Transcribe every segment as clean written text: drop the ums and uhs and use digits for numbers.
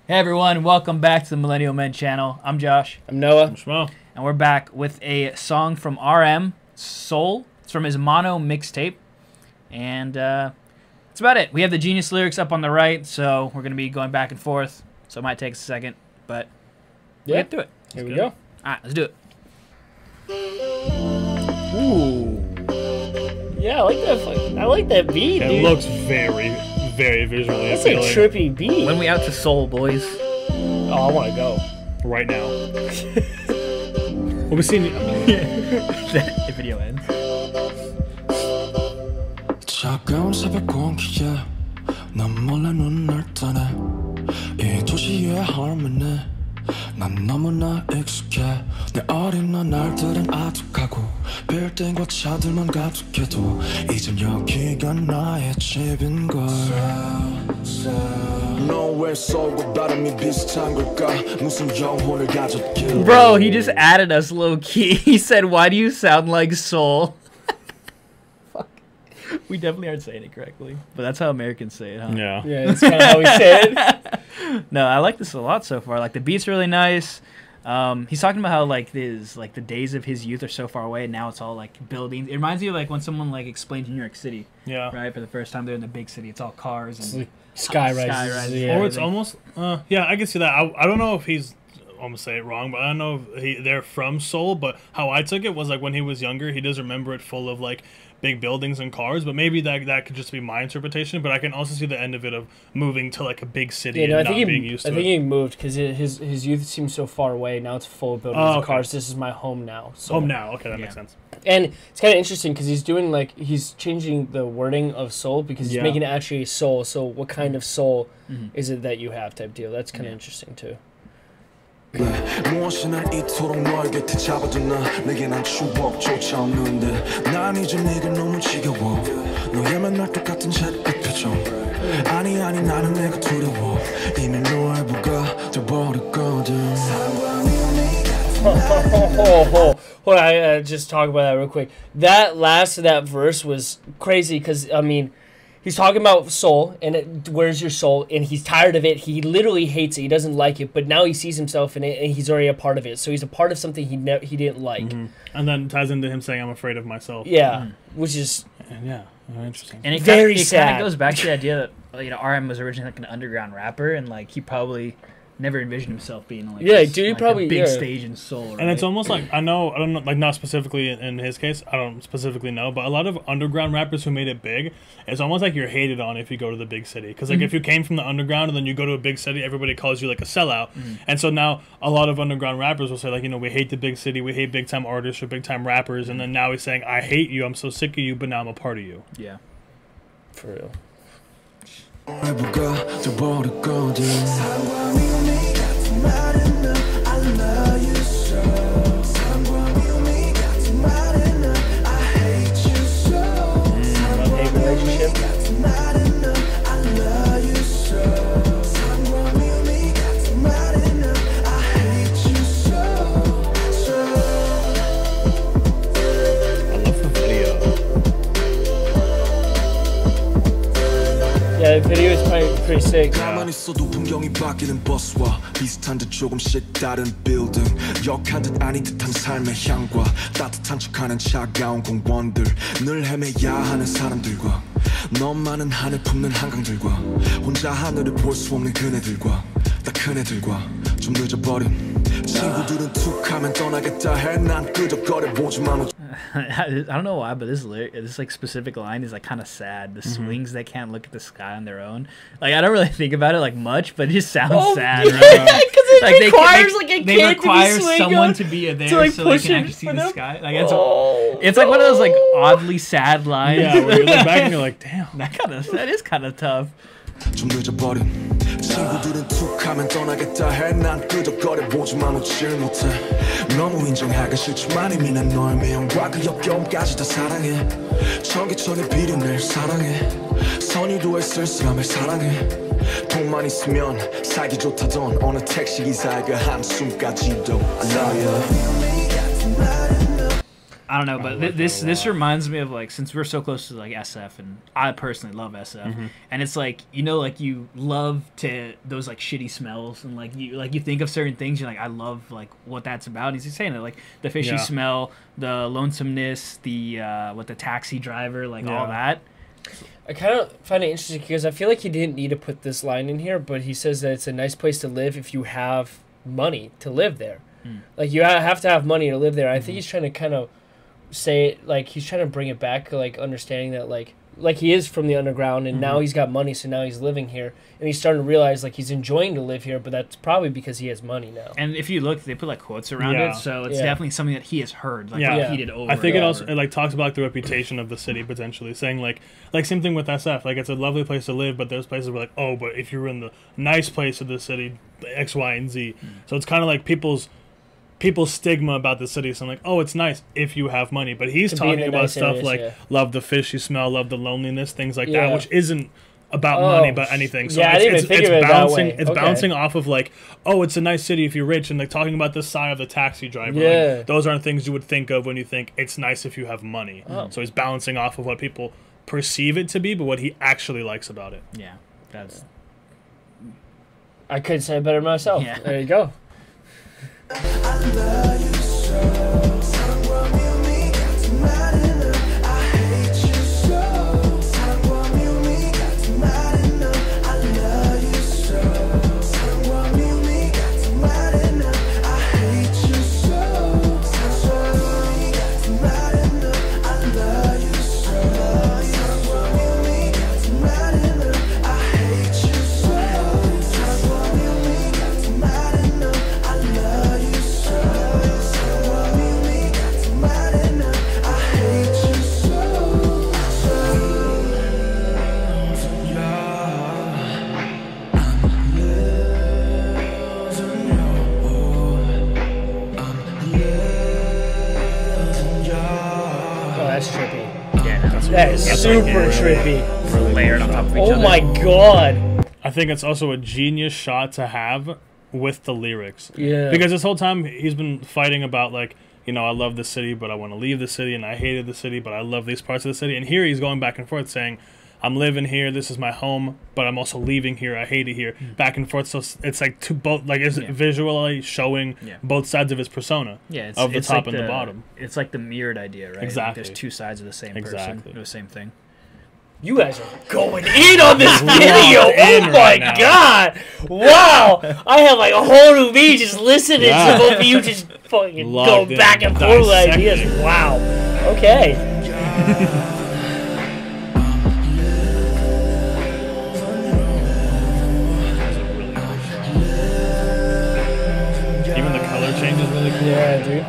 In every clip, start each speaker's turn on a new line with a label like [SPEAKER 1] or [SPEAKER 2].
[SPEAKER 1] Hey everyone, welcome back to the Millennial Men channel. I'm Josh.
[SPEAKER 2] I'm Noah.
[SPEAKER 3] I'm Shmo.
[SPEAKER 1] And we're back with a song from RM, Soul. It's from his Mono mixtape. And that's about it. We have the Genius lyrics up on the right, so we're going to be going back and forth. So it might take us a second, but we'll get through it.
[SPEAKER 2] Here we go.
[SPEAKER 1] All right, let's do it.
[SPEAKER 2] Ooh. Yeah, I like that beat, dude.
[SPEAKER 3] It looks very, very visually
[SPEAKER 2] That's a
[SPEAKER 3] appealing.
[SPEAKER 2] trippy beat.
[SPEAKER 1] When we out to Soul, boys.
[SPEAKER 2] Oh, I want to go.
[SPEAKER 3] Right now. We'll be seeing
[SPEAKER 1] The video ends.
[SPEAKER 4] 차가운 새벽 공기에 난 몰래 눈을 뜨네 이 도시의 harmony 난 너무나 익숙해 내 어린 날들은 아득하고 빌딩과 차들만 가득해도 이젠 여기가 나의 집인걸 너왜 서고 바람이 비슷한 걸까 무슨 영혼을 가졌길래
[SPEAKER 1] Bro, he just added us low key. He said, "Why do you sound like Soul?" Fuck. We definitely aren't saying it correctly, but that's how Americans say it, huh?
[SPEAKER 3] Yeah.
[SPEAKER 2] Yeah, that's kind of how we say it.
[SPEAKER 1] No, I like this a lot so far. Like the beat's really nice. He's talking about how like the days of his youth are so far away, and now it's all like buildings. It reminds me of like when someone like explains New York City,
[SPEAKER 3] Yeah.
[SPEAKER 1] right? For the first time they're in the big city, it's all cars and
[SPEAKER 2] Like skyrises.
[SPEAKER 1] Skyrises.
[SPEAKER 2] Yeah.
[SPEAKER 3] Or it's almost, yeah, I can see that. I don't know if he's, I'm gonna say it wrong, but I don't know if they're from Seoul, but how I took it was like when he was younger, he does remember it full of like big buildings and cars, but maybe that could just be my interpretation, but I can also see the end of it of moving to like a big city
[SPEAKER 2] Yeah, no, I
[SPEAKER 3] and
[SPEAKER 2] think
[SPEAKER 3] not being used to
[SPEAKER 2] I think
[SPEAKER 3] it.
[SPEAKER 2] he moved because his youth seems so far away. Now it's full of buildings and
[SPEAKER 3] okay.
[SPEAKER 2] cars. This is my home now. So.
[SPEAKER 3] Home now, okay, that
[SPEAKER 1] Yeah.
[SPEAKER 3] makes sense.
[SPEAKER 2] And it's kind of interesting because he's changing the wording of soul because he's
[SPEAKER 3] Yeah.
[SPEAKER 2] making it actually a soul. So what kind of soul is it that you have type deal? That's kind of interesting too.
[SPEAKER 4] 무엇이 날 이토록 널 곁에 잡아두나 내게 난 추억조차 없는데 난 이제 네가 너무 지겨워 너의 맨날 똑같은 잿빛 표정 아니 나는 내가 두려워 이미 너의 부가 돼버렸거든
[SPEAKER 2] Hold on, I just talk about that real quick. That last of that verse was crazy because, I mean, he's talking about soul and where's your soul, and he's tired of it. He literally hates it. He doesn't like it, but now he sees himself in it, and he's already a part of it. So he's a part of something he didn't like.
[SPEAKER 3] And then ties into him saying, I'm afraid of myself.
[SPEAKER 2] Yeah, which is
[SPEAKER 3] And yeah, interesting.
[SPEAKER 1] And it
[SPEAKER 2] Very
[SPEAKER 1] kind of
[SPEAKER 2] sad.
[SPEAKER 1] goes back to the idea that RM was originally like an underground rapper, and like he probably never envisioned himself being like
[SPEAKER 2] Yeah,
[SPEAKER 1] this,
[SPEAKER 2] dude, he
[SPEAKER 1] like,
[SPEAKER 2] probably-
[SPEAKER 1] a big
[SPEAKER 2] yeah.
[SPEAKER 1] stage in Seoul. Right?
[SPEAKER 3] And it's almost like I don't know, like not specifically in his case. I don't specifically know, but a lot of underground rappers who made it big, it's almost like you're hated on if you go to the big city. Because like if you came from the underground and then you go to a big city, everybody calls you like a sellout. And so now a lot of underground rappers will say like, you know, we hate the big city, we hate big time artists or big time rappers. And then now he's saying, I hate you, I'm so sick of you, but now I'm a part of you.
[SPEAKER 1] yeah.
[SPEAKER 2] for real.
[SPEAKER 4] 너의 부가 돼버렸거든
[SPEAKER 2] Love-hate relationship.
[SPEAKER 3] I love the video.
[SPEAKER 2] Yeah, the video is pretty sick.
[SPEAKER 4] 가만히 있어도 풍경이 바뀌는 버스와 비슷한 듯 조금씩 다른 빌딩 역한 듯 아닌 듯한 삶의 향과 따뜻한 척하는 차가운 공원들 늘 헤매야 하는 사람들과 너만은 하늘 품는 한강들과 혼자 하늘을 볼 수 없는 그네들과 다 큰애들과 좀 늦어버린 친구들은 툭하면 떠나겠다 해 난 끄적거려보지만
[SPEAKER 1] I don't know why, but this like specific line is like kind of sad. The swings that can't look at the sky on their own. Like I don't really think about it like much, but it just sounds sad.
[SPEAKER 2] yeah,
[SPEAKER 1] Right?
[SPEAKER 2] because it
[SPEAKER 1] Like
[SPEAKER 2] requires like a
[SPEAKER 1] they
[SPEAKER 2] kid
[SPEAKER 1] require
[SPEAKER 2] to be swinging
[SPEAKER 1] someone
[SPEAKER 2] on-
[SPEAKER 1] to be there
[SPEAKER 2] to, like,
[SPEAKER 1] so they
[SPEAKER 2] push
[SPEAKER 1] can
[SPEAKER 2] it
[SPEAKER 1] actually see
[SPEAKER 2] for
[SPEAKER 1] the
[SPEAKER 2] them.
[SPEAKER 1] sky. Like it's
[SPEAKER 2] Oh,
[SPEAKER 1] it's like one of those like oddly sad lines.
[SPEAKER 3] Yeah, where you look back and you're like, damn.
[SPEAKER 1] that is kind of tough.
[SPEAKER 4] 좀 늦어버린 친구들은 툭하면 떠나겠다 해 난 끄적거려보지만 웃질 못해 너무 인정하기 싫지만 이미 난 너의 미움과 그 역겨움까지 다 사랑해 전기천에 비린내 사랑해 선의도의 쓸쓸함을 사랑해 돈만 있으면 살기 좋다던 어느 택시기사의 그 한숨까지도 I love you
[SPEAKER 1] I don't know, but
[SPEAKER 3] like that a
[SPEAKER 1] this
[SPEAKER 3] lot.
[SPEAKER 1] reminds me of like since we're so close to like SF, and I personally love SF, and it's like like you love to those like shitty smells, and like you think of certain things, you're like I love like what that's about. And he's saying it like the fishy
[SPEAKER 3] Yeah.
[SPEAKER 1] smell, the lonesomeness, the the taxi driver, like all
[SPEAKER 3] Yeah.
[SPEAKER 1] that.
[SPEAKER 2] I kind of find it interesting because I feel like he didn't need to put this line in here, but he says that it's a nice place to live if you have money to live there. Like you have to have money to live there. I think he's trying to kind of say it, like he's trying to bring it back, like understanding that like he is from the underground and now he's got money, so now he's living here and he's starting to realize like he's enjoying to live here, but that's probably because he has money now.
[SPEAKER 1] And if you look, they put like quotes around
[SPEAKER 3] Yeah.
[SPEAKER 1] it, so it's
[SPEAKER 2] Yeah.
[SPEAKER 1] definitely something that he has heard, like
[SPEAKER 3] Yeah.
[SPEAKER 1] repeated over.
[SPEAKER 3] I think
[SPEAKER 1] and
[SPEAKER 3] it also
[SPEAKER 1] over.
[SPEAKER 3] it like talks about like, the reputation of the city potentially, saying like same thing with SF. Like it's a lovely place to live, but there's places where like, oh, but if you're in the nice place of the city, X, Y, and Z. So it's kind of like people's stigma about the city. So I'm like, oh, it's nice if you have money, but he's
[SPEAKER 2] To be in
[SPEAKER 3] talking
[SPEAKER 2] the
[SPEAKER 3] about
[SPEAKER 2] nice
[SPEAKER 3] stuff
[SPEAKER 2] areas,
[SPEAKER 3] like
[SPEAKER 2] yeah.
[SPEAKER 3] love the fish you smell, love the loneliness, things like
[SPEAKER 2] Yeah.
[SPEAKER 3] that, which isn't about
[SPEAKER 2] Oh,
[SPEAKER 3] money, but anything. So
[SPEAKER 2] yeah, I
[SPEAKER 3] it's,
[SPEAKER 2] didn't even think of it that
[SPEAKER 3] bouncing.
[SPEAKER 2] way.
[SPEAKER 3] It's
[SPEAKER 2] Okay.
[SPEAKER 3] bouncing off of like, oh, it's a nice city if you're rich, and like talking about the side of the taxi driver. Like,
[SPEAKER 2] Yeah.
[SPEAKER 3] those aren't things you would think of when you think it's nice if you have money.
[SPEAKER 2] Oh.
[SPEAKER 3] So he's balancing off of what people perceive it to be, but what he actually likes about it.
[SPEAKER 1] yeah, that's
[SPEAKER 2] I couldn't say it better myself.
[SPEAKER 1] Yeah.
[SPEAKER 2] There you go. Oh, that's trippy.
[SPEAKER 1] yeah, no,
[SPEAKER 2] That is
[SPEAKER 3] That's
[SPEAKER 2] super
[SPEAKER 3] like,
[SPEAKER 2] trippy.
[SPEAKER 1] layered on top of each
[SPEAKER 2] Oh
[SPEAKER 1] other.
[SPEAKER 2] my god.
[SPEAKER 3] I think it's also a genius shot to have with the lyrics.
[SPEAKER 2] Yeah.
[SPEAKER 3] Because this whole time he's been fighting about like, I love the city, but I want to leave the city, and I hated the city, but I love these parts of the city. And here he's going back and forth saying, I'm living here, this is my home, but I'm also leaving here, I hate it here. Back and forth. So it's like both, like it's
[SPEAKER 1] Yeah.
[SPEAKER 3] visually showing
[SPEAKER 1] Yeah.
[SPEAKER 3] both sides of his persona.
[SPEAKER 1] Yeah, it's,
[SPEAKER 3] of the
[SPEAKER 1] it's
[SPEAKER 3] top
[SPEAKER 1] like
[SPEAKER 3] and the bottom.
[SPEAKER 1] It's like the mirrored idea, right? Like,
[SPEAKER 3] Exactly.
[SPEAKER 1] there's two sides of the same
[SPEAKER 3] Exactly.
[SPEAKER 1] person, the same thing.
[SPEAKER 2] You guys are going in on this
[SPEAKER 3] Locked
[SPEAKER 2] video.
[SPEAKER 3] in
[SPEAKER 2] Oh my
[SPEAKER 3] right now.
[SPEAKER 2] god. Wow. I have like a whole new me just listening
[SPEAKER 3] Yeah.
[SPEAKER 2] to both of you just fucking go
[SPEAKER 3] Locked in,
[SPEAKER 2] back and forth with
[SPEAKER 3] dissecting.
[SPEAKER 2] ideas. Wow. Okay.
[SPEAKER 3] Even the color change is really cool.
[SPEAKER 2] Yeah, dude.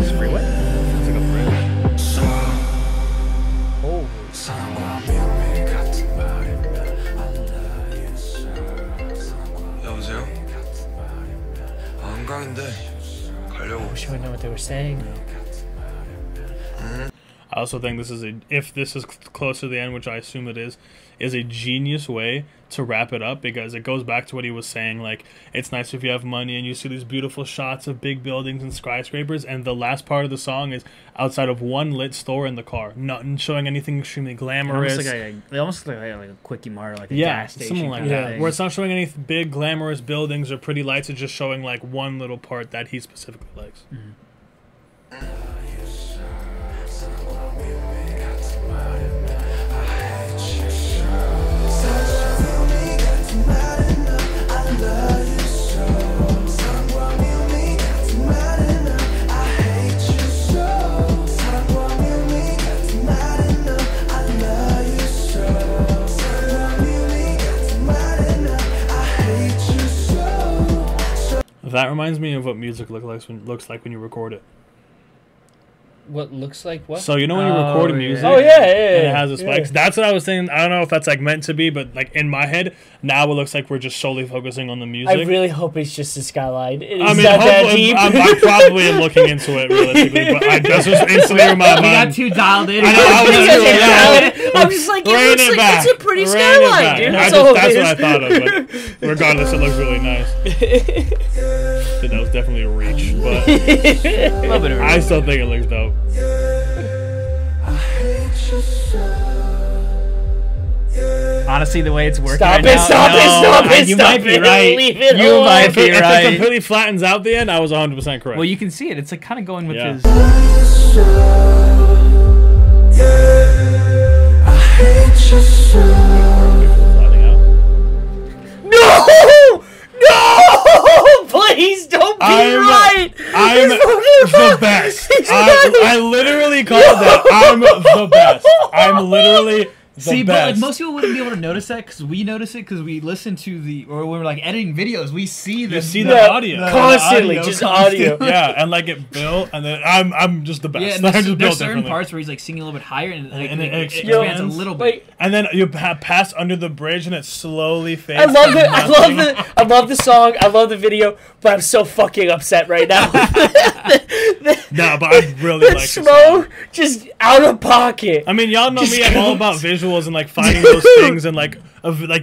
[SPEAKER 1] It's freeway.
[SPEAKER 3] It's like a bridge.
[SPEAKER 2] Holy.
[SPEAKER 5] 여보세요? 안 가는데 가려고.
[SPEAKER 2] Wish I would know what they were saying.
[SPEAKER 3] I also think this is if this is close to the end, which I assume it is a genius way to wrap it up, because it goes back to what he was saying, like it's nice if you have money and you see these beautiful shots of big buildings and skyscrapers, and the last part of the song is outside of one lit store in the car, not showing anything extremely glamorous.
[SPEAKER 1] They almost look like a Quickie Mart, like a
[SPEAKER 3] yeah,
[SPEAKER 1] gas station.
[SPEAKER 3] something like
[SPEAKER 1] kind of
[SPEAKER 3] that.
[SPEAKER 1] thing.
[SPEAKER 3] Where it's not showing any big glamorous buildings or pretty lights, it's just showing like one little part that he specifically likes. That reminds me of what music looks like when you record it.
[SPEAKER 2] What looks like what?
[SPEAKER 3] So you know when you
[SPEAKER 1] Oh,
[SPEAKER 3] record
[SPEAKER 1] yeah.
[SPEAKER 3] music,
[SPEAKER 2] Oh yeah, yeah,
[SPEAKER 3] and
[SPEAKER 2] yeah.
[SPEAKER 3] it has the spikes. That's what I was saying. I don't know if that's like meant to be, but like in my head now, it looks like we're just solely focusing on the music.
[SPEAKER 2] I really hope it's just a skyline. It is
[SPEAKER 3] I mean,
[SPEAKER 2] not that
[SPEAKER 3] hopefully,
[SPEAKER 2] deep.
[SPEAKER 3] I probably am looking into it realistically, but I just was instantly in my
[SPEAKER 1] We got
[SPEAKER 3] mind.
[SPEAKER 1] too dialed in.
[SPEAKER 3] I know, I was
[SPEAKER 2] Because
[SPEAKER 3] really-
[SPEAKER 2] it's I'm just like, it
[SPEAKER 3] Rein
[SPEAKER 2] looks
[SPEAKER 3] it
[SPEAKER 2] like
[SPEAKER 3] back.
[SPEAKER 2] it's a pretty
[SPEAKER 3] Rein it
[SPEAKER 2] skyline,
[SPEAKER 3] back.
[SPEAKER 2] dude.
[SPEAKER 3] I
[SPEAKER 2] That's
[SPEAKER 3] just-
[SPEAKER 2] all
[SPEAKER 3] that's
[SPEAKER 2] it
[SPEAKER 3] what I
[SPEAKER 2] is.
[SPEAKER 3] thought of, but regardless, it looks really nice. Dude, that was definitely a reach, but
[SPEAKER 1] A little bit of
[SPEAKER 3] I still think it looks dope.
[SPEAKER 1] Honestly, the way it's working
[SPEAKER 2] Stop
[SPEAKER 1] right
[SPEAKER 2] it,
[SPEAKER 1] now,
[SPEAKER 2] stop it, stop it,
[SPEAKER 1] you
[SPEAKER 2] stop
[SPEAKER 1] might be
[SPEAKER 2] it,
[SPEAKER 1] right.
[SPEAKER 2] leave it
[SPEAKER 1] You
[SPEAKER 2] alone.
[SPEAKER 1] might
[SPEAKER 3] If
[SPEAKER 1] be
[SPEAKER 3] it
[SPEAKER 1] right.
[SPEAKER 3] completely flattens out the end, I was 100% correct.
[SPEAKER 1] Well, you can see it. It's like kind of going with
[SPEAKER 3] Yeah.
[SPEAKER 1] his.
[SPEAKER 3] Flattening out.
[SPEAKER 2] No! No! Please don't be right!
[SPEAKER 3] I'm
[SPEAKER 2] He's fucking
[SPEAKER 3] the best.
[SPEAKER 2] He's right.
[SPEAKER 3] I literally called that. I'm the best. I'm literally the
[SPEAKER 1] See,
[SPEAKER 3] best.
[SPEAKER 1] but like most people wouldn't be able to notice that because we notice it because we listen to the or when we're like editing videos, we see the
[SPEAKER 3] You see the audio.
[SPEAKER 2] Constantly, just
[SPEAKER 1] constantly.
[SPEAKER 2] audio.
[SPEAKER 3] Yeah, and like it built, and then I'm just the best.
[SPEAKER 1] Yeah,
[SPEAKER 3] I
[SPEAKER 1] and
[SPEAKER 3] just
[SPEAKER 1] there's
[SPEAKER 3] built
[SPEAKER 1] certain
[SPEAKER 3] differently.
[SPEAKER 1] parts where he's like singing a little bit higher and, like,
[SPEAKER 3] And it
[SPEAKER 1] it
[SPEAKER 3] expands.
[SPEAKER 1] expands a little bit.
[SPEAKER 2] Wait,
[SPEAKER 3] And then you pass under the bridge, and it slowly fades.
[SPEAKER 2] I love
[SPEAKER 3] to
[SPEAKER 2] it. I
[SPEAKER 3] nothing.
[SPEAKER 2] love the. I love the song. I love the video. But I'm so fucking upset right now.
[SPEAKER 3] No, but I really
[SPEAKER 2] That
[SPEAKER 3] like the
[SPEAKER 2] Schmo
[SPEAKER 3] song.
[SPEAKER 2] just out of pocket.
[SPEAKER 3] I mean, y'all know me. I'm all about visuals and like finding those things, and like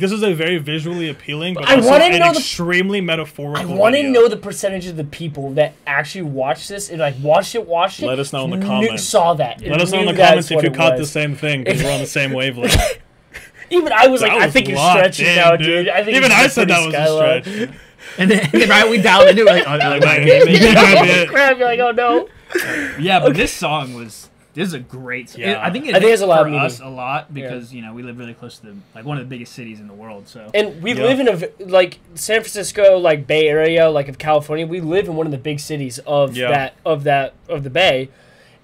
[SPEAKER 3] this is a very visually appealing, but
[SPEAKER 2] I
[SPEAKER 3] also
[SPEAKER 2] wanna
[SPEAKER 3] an
[SPEAKER 2] know the-
[SPEAKER 3] extremely
[SPEAKER 2] I
[SPEAKER 3] metaphorical.
[SPEAKER 2] want to
[SPEAKER 3] video.
[SPEAKER 2] know the percentage of the people that actually watched this and like watched it.
[SPEAKER 3] Let us know in the
[SPEAKER 2] knew-
[SPEAKER 3] comments.
[SPEAKER 2] Saw that.
[SPEAKER 3] Let us know in the
[SPEAKER 2] knew that's
[SPEAKER 3] comments if
[SPEAKER 2] what
[SPEAKER 3] you
[SPEAKER 2] it
[SPEAKER 3] caught the
[SPEAKER 2] was.
[SPEAKER 3] same thing, because we're on the same wavelength.
[SPEAKER 2] Even I was like,
[SPEAKER 3] That
[SPEAKER 2] I
[SPEAKER 3] was
[SPEAKER 2] think you're
[SPEAKER 3] locked
[SPEAKER 2] stretching
[SPEAKER 3] in,
[SPEAKER 2] now, dude. I think
[SPEAKER 3] Even
[SPEAKER 2] it's
[SPEAKER 3] I
[SPEAKER 2] just
[SPEAKER 3] said that
[SPEAKER 2] pretty
[SPEAKER 3] was
[SPEAKER 2] Skyline.
[SPEAKER 3] a stretch.
[SPEAKER 1] And then right, we dialed into it. Like, oh, that might be it.
[SPEAKER 3] Yeah,
[SPEAKER 2] Oh,
[SPEAKER 3] man.
[SPEAKER 2] crap! You're like, oh no.
[SPEAKER 1] Yeah, but this song was. This is a great song.
[SPEAKER 3] Yeah.
[SPEAKER 1] I think it
[SPEAKER 2] I think
[SPEAKER 1] hit
[SPEAKER 2] it's a lot
[SPEAKER 1] for
[SPEAKER 2] of meaning.
[SPEAKER 1] us a lot because you know we live really close to like one of the biggest cities in the world. So
[SPEAKER 2] And we
[SPEAKER 3] Yeah.
[SPEAKER 2] live in like San Francisco, like Bay Area, like of California. We live in one of the big cities of
[SPEAKER 3] Yeah.
[SPEAKER 2] of the Bay.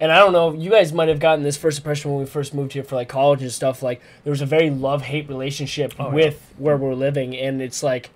[SPEAKER 2] And I don't know, you guys might have gotten this first impression when we first moved here for like college and stuff. Like there was a very love-hate relationship with where we're living, and it's like,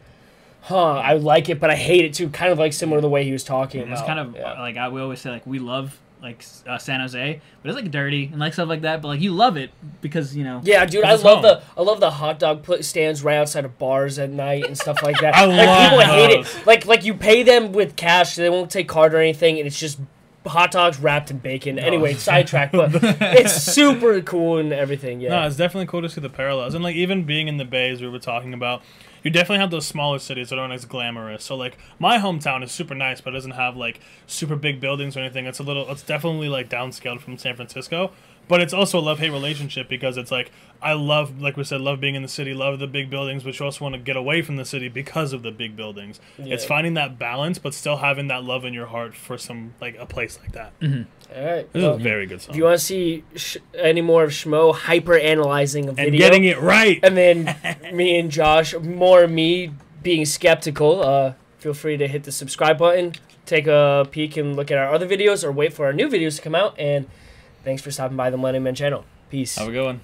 [SPEAKER 2] I like it, but I hate it too. Kind of like similar to the way he was talking
[SPEAKER 1] it's
[SPEAKER 2] about.
[SPEAKER 1] kind of
[SPEAKER 2] yeah.
[SPEAKER 1] like we always say like we love like San Jose, but it's like dirty and like stuff like that. But like you love it because you know.
[SPEAKER 2] Yeah, dude, I
[SPEAKER 3] It's
[SPEAKER 2] love
[SPEAKER 3] home.
[SPEAKER 2] I love the hot dog stands right outside of bars at night and stuff like that.
[SPEAKER 3] I
[SPEAKER 2] like
[SPEAKER 3] love
[SPEAKER 2] people hate
[SPEAKER 3] those.
[SPEAKER 2] it. Like you pay them with cash, they won't take card or anything, and it's just hot dogs wrapped in bacon. Anyway, sidetrack, but it's super cool and everything. Yeah.
[SPEAKER 3] No, it's definitely cool to see the parallels. And like even being in the Bay, as we were talking about, you definitely have those smaller cities that aren't as glamorous. So like my hometown is super nice, but it doesn't have like super big buildings or anything. It's definitely like downscaled from San Francisco. But it's also a love-hate relationship because it's like I love, like we said, love being in the city, love the big buildings, but you also want to get away from the city because of the big buildings. It's finding that balance, but still having that love in your heart for some like a place like that.
[SPEAKER 2] All right.
[SPEAKER 3] This
[SPEAKER 2] Well,
[SPEAKER 3] is a very good song.
[SPEAKER 2] if you want to see any more of Schmo hyper analyzing a video
[SPEAKER 3] And getting it right.
[SPEAKER 2] and then me and Josh, more me being skeptical, feel free to hit the subscribe button, take a peek and look at our other videos, or wait for our new videos to come out. And thanks for stopping by the Money Man channel. Peace.
[SPEAKER 3] Have a good one.